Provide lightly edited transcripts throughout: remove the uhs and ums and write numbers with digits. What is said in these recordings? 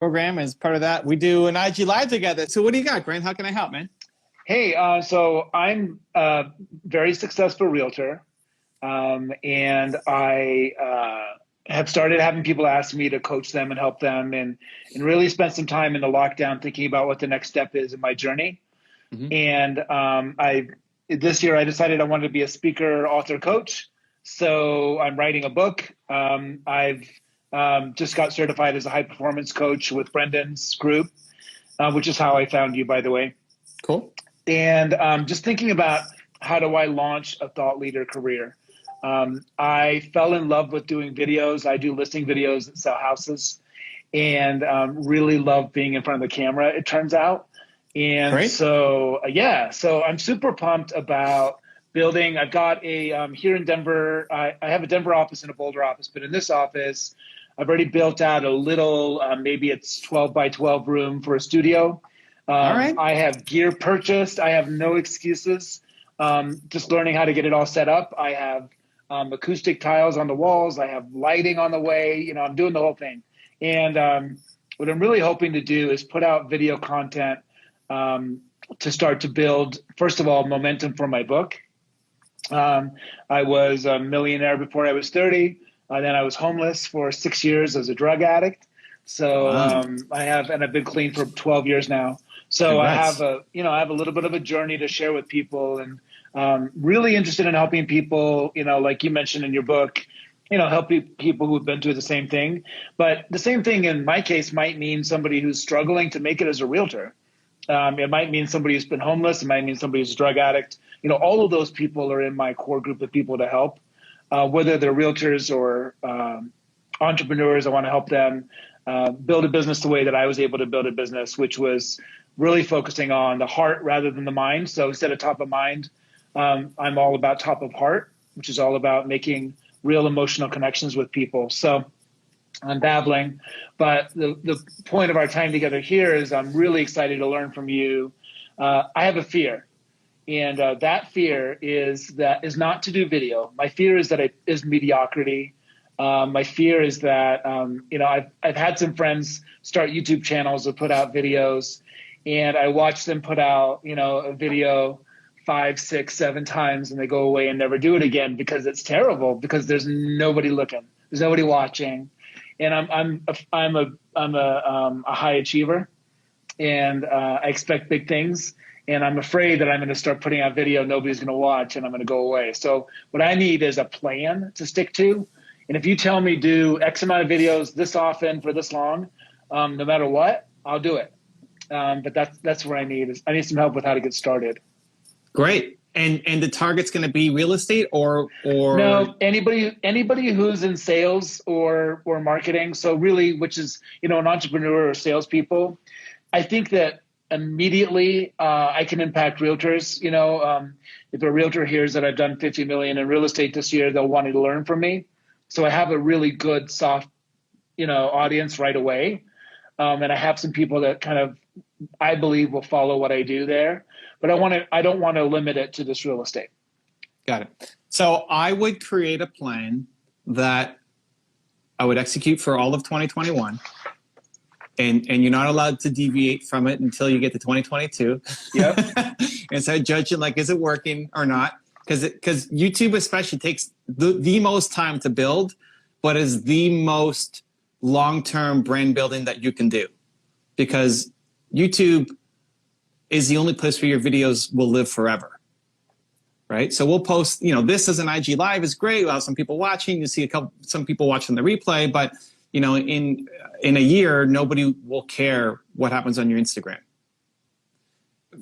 program. As part of that, we do an IG Live together. So what do you got, Grant? How can I help, man? Hey, so I'm a very successful realtor, and I have started having people ask me to coach them and help them, and really spent some time in the lockdown thinking about what the next step is in my journey. Mm-hmm. And this year I decided I wanted to be a speaker, author, coach. So I'm writing a book. I've just got certified as a high performance coach with Brendan's group, which is how I found you, by the way. Cool. And just thinking about how do I launch a thought leader career. I fell in love with doing videos. I do listing videos that sell houses, and really love being in front of the camera, it turns out. And Great. so, so I'm super pumped about building. I've got a, here in Denver, I have a Denver office and a Boulder office, but in this office, I've already built out a little, maybe it's 12 by 12 room for a studio. All right. I have gear purchased. I have no excuses. Just learning how to get it all set up. I have acoustic tiles on the walls. I have lighting on the way. You know, I'm doing the whole thing. And what I'm really hoping to do is put out video content to start to build, first of all, momentum for my book. I was a millionaire before I was 30. Then I was homeless for 6 years as a drug addict. So Wow. I've been clean for 12 years now. So Congrats. I have a little bit of a journey to share with people, and really interested in helping people, like you mentioned in your book, helping people who've been through the same thing. But the same thing in my case might mean somebody who's struggling to make it as a realtor. It might mean somebody who's been homeless. It might mean somebody who's a drug addict. All of those people are in my core group of people to help, whether they're realtors or entrepreneurs. I want to help them build a business the way that I was able to build a business, which was really focusing on the heart rather than the mind. So instead of top of mind, I'm all about top of heart, which is all about making real emotional connections with people. So I'm babbling, but the point of our time together here is I'm really excited to learn from you. I have a fear, and that fear is not to do video. My fear is that it is mediocrity. My fear is that, I've had some friends start YouTube channels or put out videos, and I watch them put out, a video 5, 6, 7 times, and they go away and never do it again because it's terrible, because there's nobody looking, there's nobody watching. And I'm a high achiever, and I expect big things. And I'm afraid that I'm going to start putting out video nobody's going to watch, and I'm going to go away. So what I need is a plan to stick to. And if you tell me do X amount of videos this often for this long, no matter what, I'll do it. But that's where I need some help with how to get started. Great. And the target's going to be real estate or no, anybody who's in sales or marketing. So really, which is, an entrepreneur or salespeople. I think that immediately I can impact realtors. If a realtor hears that I've done 50 million in real estate this year, they'll want to learn from me. So I have a really good soft, audience right away. And I have some people that kind of, I believe, will follow what I do there. But I don't want to limit it to this real estate. Got it. So I would create a plan that I would execute for all of 2021. And you're not allowed to deviate from it until you get to 2022. Yep. And so judge it like, is it working or not? Because YouTube especially takes the most time to build, but is the most long-term brand building that you can do. Because YouTube is the only place where your videos will live forever, right? So we'll post, this as an IG Live is great. We'll have some people watching. You see some people watching the replay, but in a year, nobody will care what happens on your Instagram.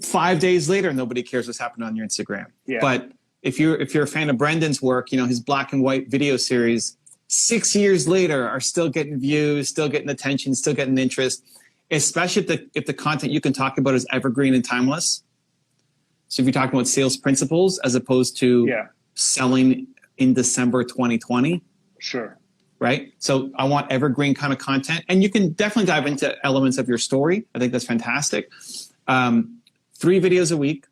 5 days later, nobody cares what's happened on your Instagram. Yeah. But if you're a fan of Brendan's work, his black and white video series, 6 years later are still getting views, still getting attention, still getting interest. Especially if the content you can talk about is evergreen and timeless. So if you're talking about sales principles as opposed to selling in December 2020. Sure. Right? So I want evergreen kind of content. And you can definitely dive into elements of your story. I think that's fantastic. 3 videos a week.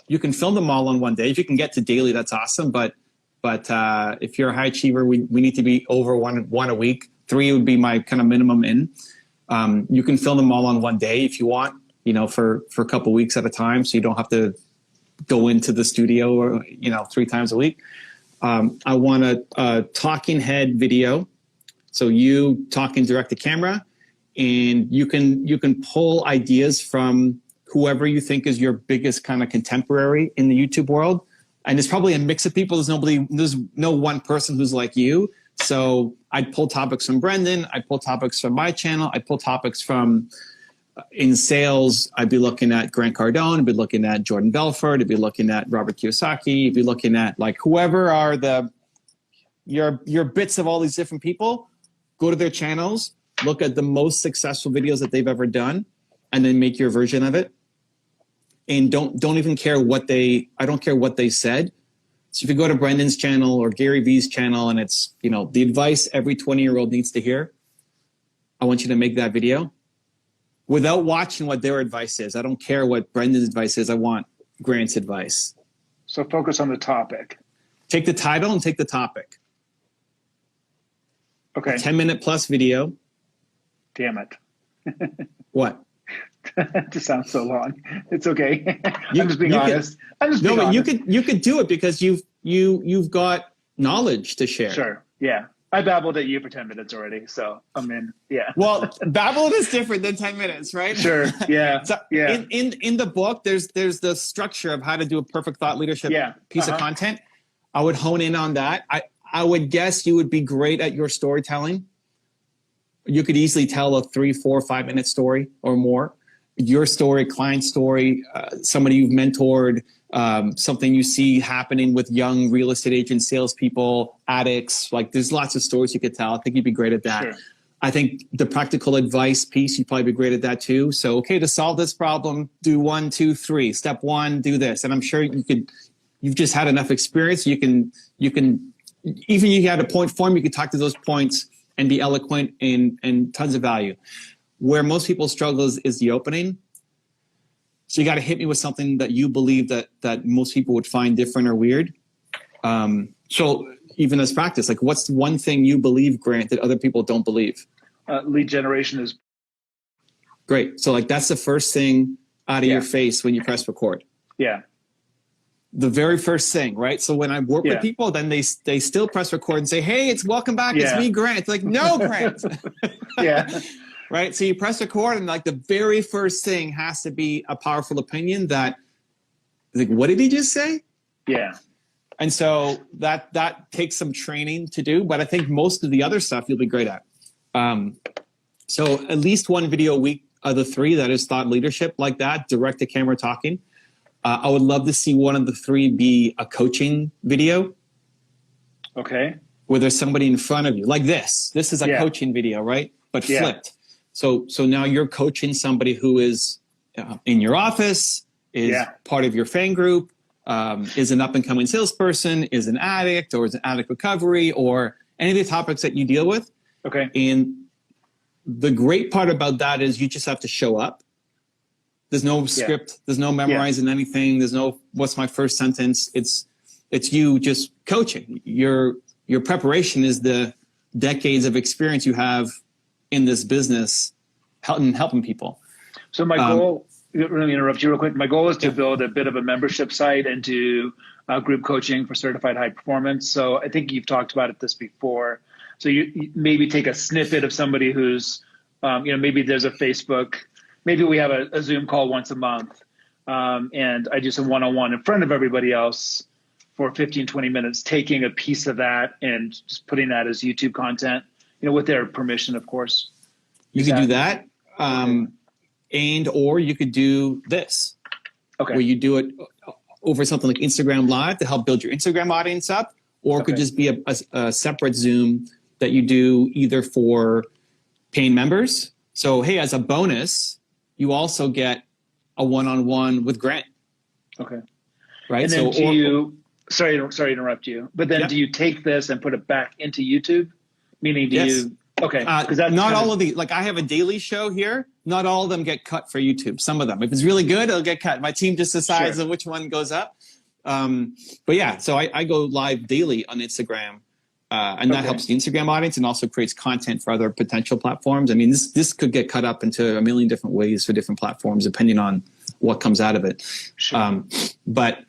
You can film them all on one day. If you can get to daily, that's awesome. But if you're a high achiever, we need to be over one a week. 3 would be my kind of minimum in. You can film them all on one day if you want, you know, for a couple weeks at a time. So you don't have to go into the studio or, you know, 3 times a week. I want a talking head video. So you talking direct to camera, and you can pull ideas from whoever you think is your biggest kind of contemporary in the YouTube world. And there's probably a mix of people. There's no one person who's like you. So I'd pull topics from Brendan. I'd pull topics from my channel. I'd pull topics from in sales. I'd be looking at Grant Cardone. I'd be looking at Jordan Belfort. I'd be looking at Robert Kiyosaki. I'd be looking at like whoever are your bits of all these different people. Go to their channels, look at the most successful videos that they've ever done, and then make your version of it. And don't even care I don't care what they said. So if you go to Brendan's channel or Gary Vee's channel and it's, you know, the advice every 20-year-old needs to hear, I want you to make that video without watching what their advice is. I don't care what Brendan's advice is. I want Grant's advice. So focus on the topic. Take the title and take the topic. Okay. 10-minute plus video. Damn it. What? It just sounds so long. It's okay. I'm just being honest. No, but you could do it because you've got knowledge to share. Sure. Yeah. I babbled at you for 10 minutes already, so I'm in. Yeah. Well, babbling is different than 10 minutes, right? Sure. Yeah. So yeah. In the book, there's the structure of how to do a perfect thought leadership piece of content. I would hone in on that. I would guess you would be great at your storytelling. You could easily tell a 3, 4, 5 minute story or more. Your story, client story, somebody you've mentored, something you see happening with young real estate agents, salespeople, addicts. Like there's lots of stories you could tell. I think you'd be great at that. Sure. I think the practical advice piece, you'd probably be great at that too. So, okay, to solve this problem, do 1, 2, 3. Step 1, do this. And I'm sure you've just had enough experience. You can, even you had a point form, you could talk to those points and be eloquent and tons of value. Where most people struggle is the opening. So you got to hit me with something that you believe that most people would find different or weird. So even as practice, like what's the one thing you believe, Grant, that other people don't believe? Lead generation is great. So like that's the first thing out of your face when you press record. Yeah. The very first thing, right? So when I work with people, then they still press record and say, "Hey, it's welcome back. It's me, Grant." Like, no, Grant. Yeah. Right. So you press record and like the very first thing has to be a powerful opinion that like, what did he just say? Yeah. And so that takes some training to do, but I think most of the other stuff you'll be great at. So at least one video a week of the 3 that is thought leadership like that, direct to camera talking. I would love to see one of the 3 be a coaching video. Okay. Where there's somebody in front of you like this. This is a coaching video, right? But flipped. So now you're coaching somebody who is in your office, is part of your fan group, is an up-and-coming salesperson, is an addict, or is an addict recovery, or any of the topics that you deal with. Okay. And the great part about that is you just have to show up. There's no script. There's no memorizing anything. There's no what's my first sentence. It's you just coaching. Your preparation is the decades of experience you have in this business, helping people. So my goal, let me interrupt you real quick. My goal is to build a bit of a membership site and do group coaching for certified high performance. So I think you've talked about this before. So you maybe take a snippet of somebody who's, maybe there's a Facebook, maybe we have a Zoom call once a month, and I do some one-on-one in front of everybody else for 15, 20 minutes, taking a piece of that and just putting that as YouTube content, with their permission, of course. You could do that. Or you could do this. Okay. Where you do it over something like Instagram Live to help build your Instagram audience up, or it could just be a separate Zoom that you do either for paying members. So, hey, as a bonus, you also get a one-on-one with Grant. Okay. Right. And then sorry to interrupt you, but then do you take this and put it back into YouTube? Meaning, you? Okay. Because not all of the, like I have a daily show here. Not all of them get cut for YouTube. Some of them, if it's really good, it'll get cut. My team just decides which one goes up. But yeah, so I go live daily on Instagram And that helps the Instagram audience and also creates content for other potential platforms. I mean, this could get cut up into a million different ways for different platforms, depending on what comes out of it. Sure. But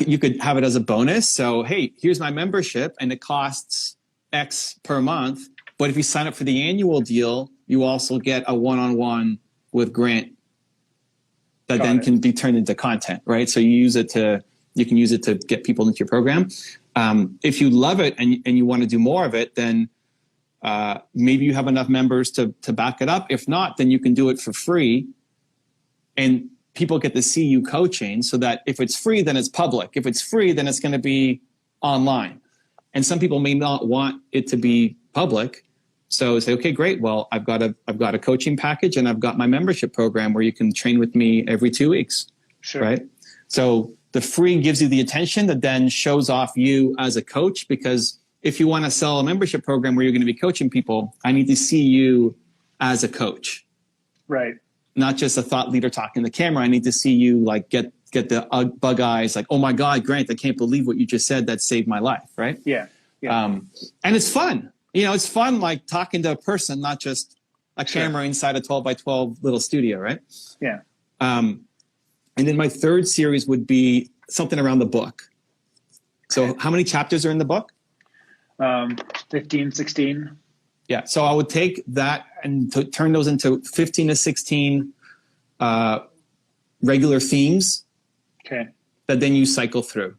you could have it as a bonus. So, hey, here's my membership and it costs X per month. But if you sign up for the annual deal, you also get a one-on-one with Grant that then can be turned into content, right? So you can use it to get people into your program. If you love it and you want to do more of it, then maybe you have enough members to back it up. If not, then you can do it for free. And people get to see you coaching, so that if it's free, then it's public. If it's free, then it's going to be online. And some people may not want it to be public. So say, okay, great. Well, I've got a coaching package and I've got my membership program where you can train with me every 2 weeks. Sure. Right. So the free gives you the attention that then shows off you as a coach, because if you want to sell a membership program where you're going to be coaching people, I need to see you as a coach. Right. Not just a thought leader talking to the camera. I need to see you like get the bug eyes, like, oh my God, Grant, I can't believe what you just said. That saved my life. Right. Yeah. And it's fun. It's fun, like talking to a person, not just a camera inside a 12 by 12 little studio. Right. Yeah. And then my third series would be something around the book. So how many chapters are in the book? 15, 16. Yeah. So I would take that and turn those into 15 to 16 regular themes that then you cycle through.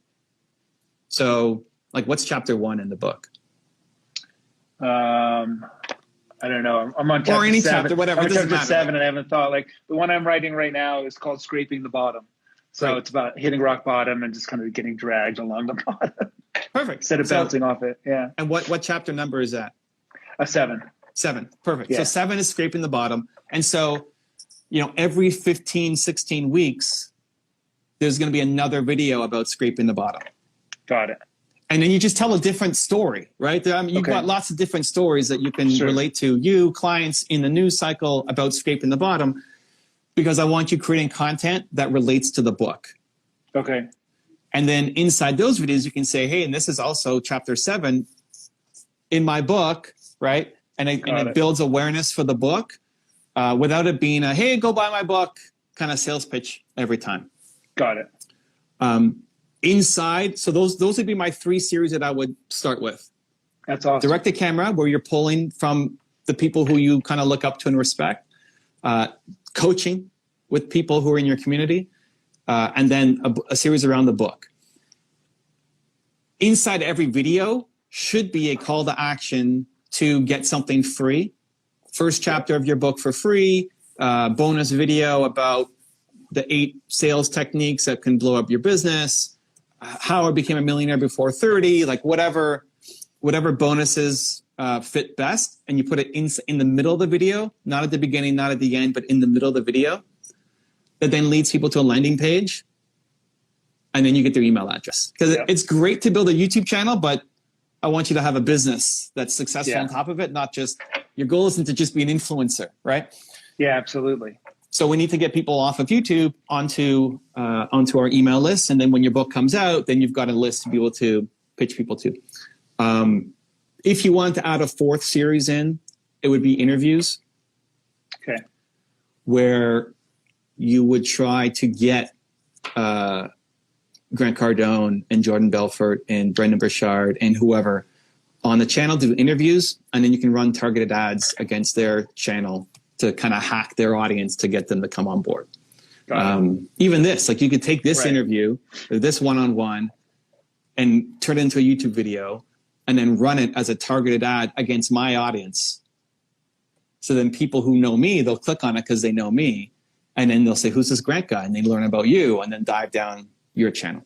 So like, what's chapter 1 in the book? I don't know. I'm on chapter or any 7. chapter, whatever. I'm on chapter matter. 7, and I haven't thought. Like the one I'm writing right now is called "Scraping the Bottom." So it's about hitting rock bottom and just kind of getting dragged along the bottom. Perfect. Instead of bouncing off it. Yeah. And what chapter number is that? 7. 7. Perfect. Yeah. So 7 is scraping the bottom. And so, every 15, 16 weeks, there's going to be another video about scraping the bottom. Got it. And then you just tell a different story, right? You've got lots of different stories that you can relate to, you, clients in the news cycle about scraping the bottom, because I want you creating content that relates to the book. Okay. And then inside those videos, you can say, hey, and this is also chapter 7 in my book, right? And it builds awareness for the book without it being a, hey, go buy my book kind of sales pitch every time. Got it. Inside, so those would be my 3 series that I would start with. That's awesome. Direct to camera, where you're pulling from the people who you kind of look up to and respect. Coaching with people who are in your community. And then a series around the book. Inside every video should be a call to action to get something free. First chapter of your book for free. Bonus video about the 8 sales techniques that can blow up your business. How I became a millionaire before 30, like whatever bonuses fit best, and you put it in the middle of the video, not at the beginning, not at the end, but in the middle of the video. That then leads people to a landing page, and then you get their email address. Because it's great to build a YouTube channel, but I want you to have a business that's successful on top of it, not just, your goal isn't to just be an influencer, right? Yeah, absolutely. So we need to get people off of YouTube onto our email list. And then when your book comes out, then you've got a list to be able to pitch people to. If you want to add a 4th series in, it would be interviews. Okay. Where you would try to get Grant Cardone and Jordan Belfort and Brendan Burchard and whoever on the channel, do interviews, and then you can run targeted ads against their channel to kind of hack their audience to get them to come on board. Even this, like you could take this interview, this one-on-one, and turn it into a YouTube video, and then run it as a targeted ad against my audience. So then people who know me, they'll click on it because they know me, and then they'll say, who's this Grant guy? And they learn about you, and then dive down your channel.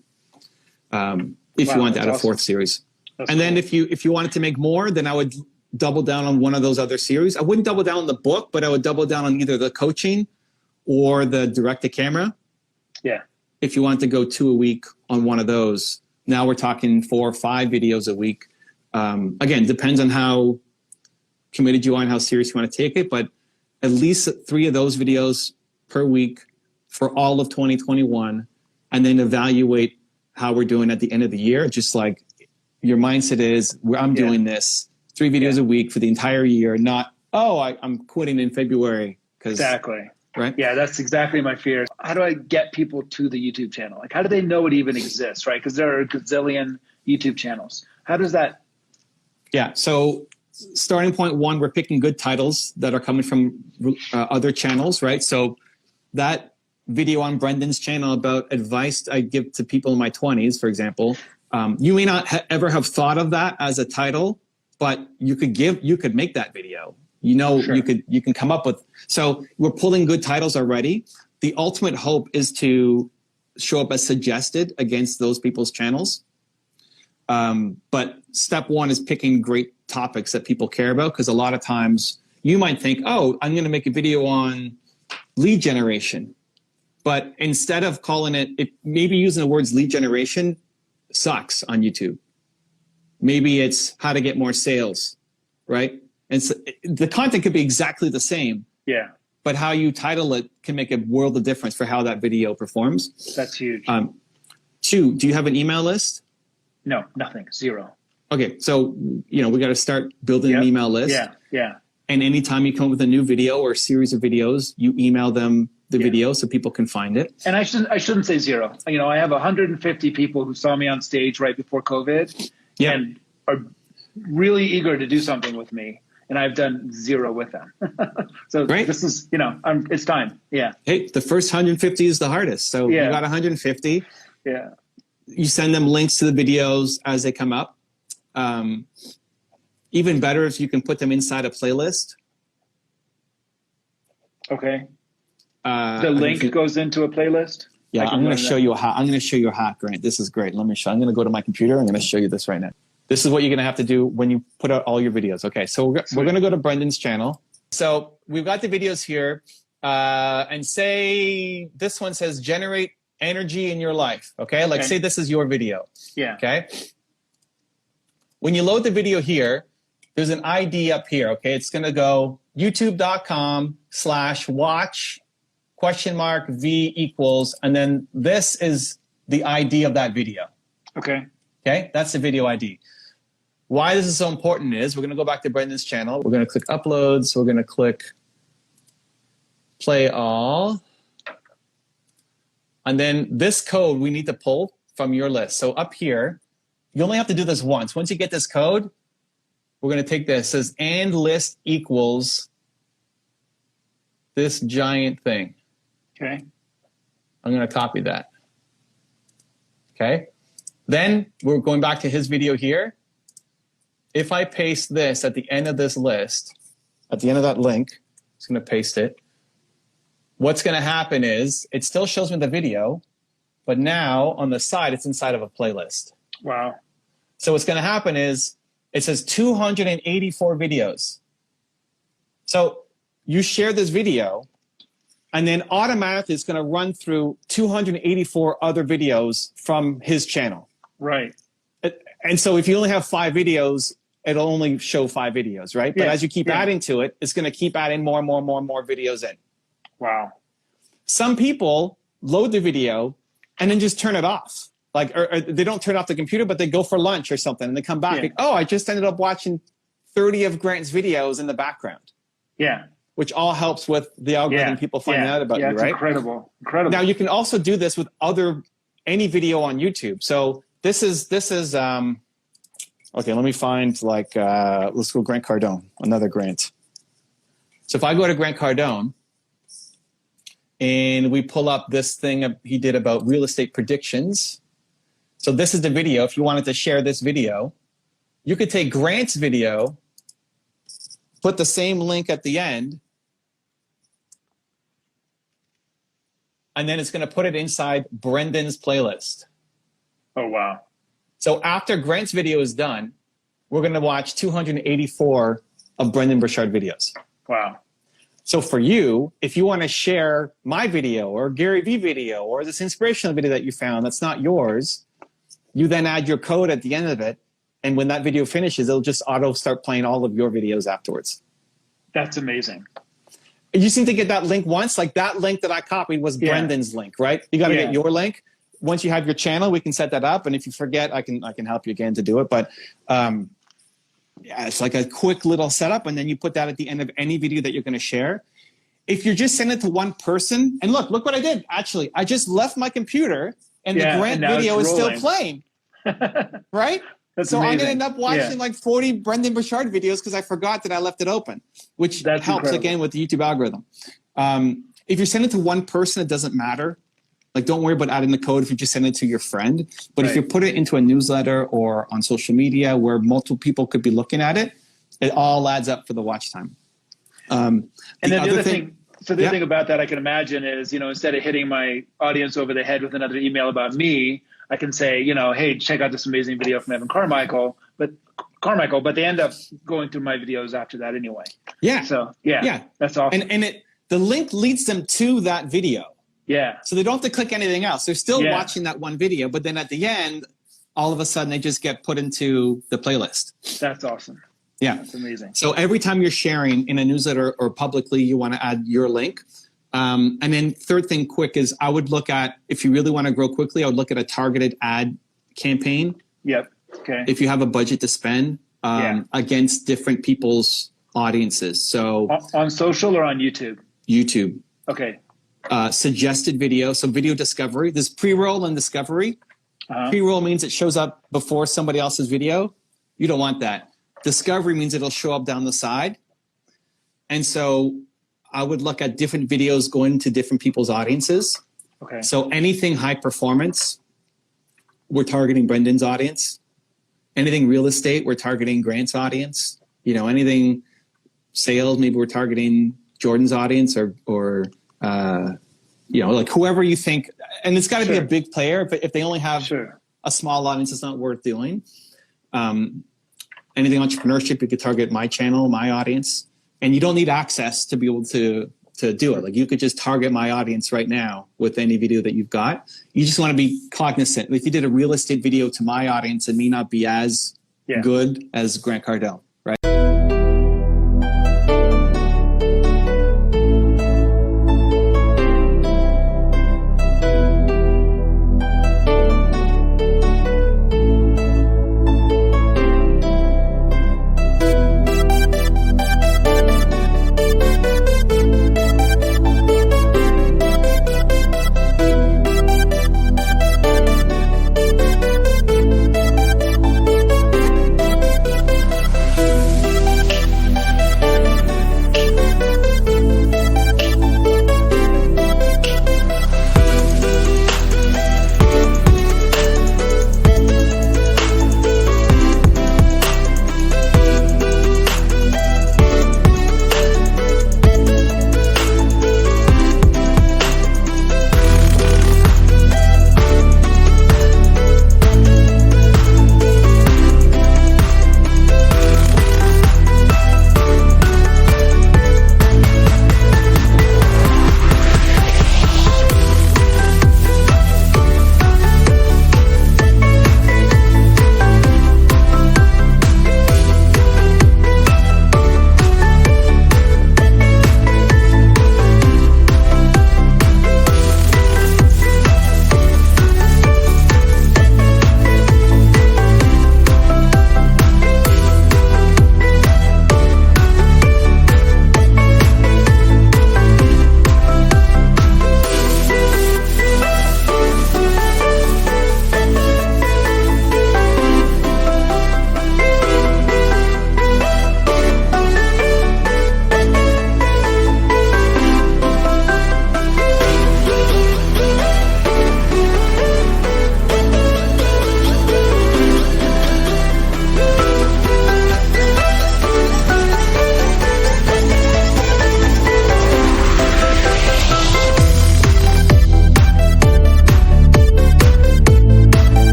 If you want to add a 4th series. And then if you wanted to make more, then I would double down on one of those other series. I wouldn't double down on the book, but I would double down on either the coaching or the direct to camera. Yeah. If you want to go 2 a week on one of those, now we're talking 4 or 5 videos a week. Again, depends on how committed you are and how serious you want to take it, but at least 3 of those videos per week for all of 2021, and then evaluate how we're doing at the end of the year. Just like, your mindset is, I'm doing this 3 videos a week for the entire year, not, I'm quitting in February. Exactly. Right? Yeah, that's exactly my fear. How do I get people to the YouTube channel? Like, how do they know it even exists, right? Because there are a gazillion YouTube channels. How does that? Yeah, so starting point 1, we're picking good titles that are coming from other channels, right? So that video on Brendan's channel about advice I give to people in my 20s, for example, you may not ever have thought of that as a title, but you could make that video. Sure. You can come up with, so we're pulling good titles already. The ultimate hope is to show up as suggested against those people's channels. But step 1 is picking great topics that people care about, because a lot of times you might think, I'm going to make a video on lead generation. But instead of calling it, maybe using the words lead generation sucks on YouTube. Maybe it's how to get more sales, right? And so the content could be exactly the same. Yeah. But how you title it can make a world of difference for how that video performs. That's huge. 2, do you have an email list? No, nothing. 0. Okay. So, we got to start building an email list. Yeah. And anytime you come up with a new video or a series of videos, you email them the video so people can find it. And I shouldn't say 0. I have 150 people who saw me on stage right before COVID and are really eager to do something with me. And I've done 0 with them. So Great. This is, it's time. Yeah. Hey, the first 150 is the hardest. So you got 150. Yeah. You send them links to the videos as they come up. Even better if you can put them inside a playlist. Okay. The link goes into a playlist? Yeah, I'm going to show you a hack. I'm going to show you a hack, Grant. This is great. Let me show. I'm going to go to my computer. I'm going to show you this right now. This is what you're going to have to do when you put out all your videos. Okay, so we're going to go to Brendan's channel. So we've got the videos here. And say this one says generate energy in your life. Okay, say this is your video. Yeah. Okay. When you load the video here, there's an ID up here. Okay, it's going to go youtube.com/watch $V=, and then this is the ID of that video. Okay. Okay, that's the video ID. Why this is so important is we're going to go back to Brendan's channel. We're going to click uploads. We're going to click play all. And then this code we need to pull from your list. So up here, you only have to do this once. Once you get this code, we're going to take this. It says and list equals this giant thing. Okay. I'm going to copy that. Okay. Then we're going back to his video here. If I paste this at the end of this list, at the end of that link, it's going to paste it. What's going to happen is it still shows me the video, but now on the side, it's inside of a playlist. Wow. So what's going to happen is it says 284 videos. So you share this video, and then automatically it's going to run through 284 other videos from his channel. Right. And so if you only have 5 videos, it'll only show 5 videos, right? But as you keep adding to it, it's going to keep adding more and more and more and more videos in. Wow. Some people load the video and then just turn it off. Or they don't turn off the computer, but they go for lunch or something and they come back. I just ended up watching 30 of Grant's videos in the background. Yeah. Which all helps with the algorithm, people finding out about you, right? Incredible. Now you can also do this with any video on YouTube. So this is okay, let me find let's go Grant Cardone, another Grant. So if I go to Grant Cardone and we pull up this thing he did about real estate predictions. So this is the video. If you wanted to share this video, you could take Grant's video, put the same link at the end, and then it's going to put it inside Brendan's playlist. Oh, wow. So after Grant's video is done, we're going to watch 284 of Brendan Burchard videos. Wow. So for you, if you want to share my video or Gary Vee video or this inspirational video that you found that's not yours, you then add your code at the end of it. And when that video finishes, it'll just auto start playing all of your videos afterwards. That's amazing. You seem to get that link once. Like that link that I copied was Brendan's link, right? You got to get your link. once you have your channel, we can set that up. And if you forget, I can help you again to do it. But yeah, it's like a quick little setup. And then you put that at the end of any video that you're going to share. If you're just sending it to one person, and look what I did. Actually, I just left my computer and the Grant video is still playing, right? That's so amazing. I'm going to end up watching like 40 Brendan Burchard videos because I forgot that I left it open, which helps incredible. Again with the YouTube algorithm. If you're sending it to one person, it doesn't matter. Like, don't worry about adding the code if you just send it to your friend. But if you put it into a newsletter or on social media where multiple people could be looking at it, it all adds up for the watch time. And then the other thing, so the other thing about that I can imagine is, you know, instead of hitting my audience over the head with another email about me, I can say, you know, hey, check out this amazing video from Evan Carmichael, but they end up going through my videos after that anyway. Yeah. So that's awesome. And the link leads them to that video. Yeah. So they don't have to click anything else. They're still watching that one video, but then at the end, all of a sudden they just get put into the playlist. That's awesome. Yeah. That's amazing. So every time you're sharing in a newsletter or publicly, you want to add your link. And then third thing quick is I would look at, if you really want to grow quickly, I would look at a targeted ad campaign. Yep. Okay. If you have a budget to spend against different people's audiences. So on social or on YouTube? YouTube. Okay. Suggested video. So video discovery. There's pre-roll and discovery. Pre-roll means it shows up before somebody else's video. You don't want that. Discovery means it'll show up down the side. And so I would look at different videos going to different people's audiences. Okay. So anything high performance, we're targeting Brendan's audience. Anything real estate, we're targeting Grant's audience. You know, anything sales, maybe we're targeting Jordan's audience or you know, like whoever you think. And it's got to be a big player, but if they only have a small audience, it's not worth doing. Anything entrepreneurship, you could target my channel, my audience, and you don't need access to be able to do it. Like you could just target my audience right now with any video that you've got. You just want to be cognizant. If you did a real estate video to my audience, it may not be as good as Grant Cardone.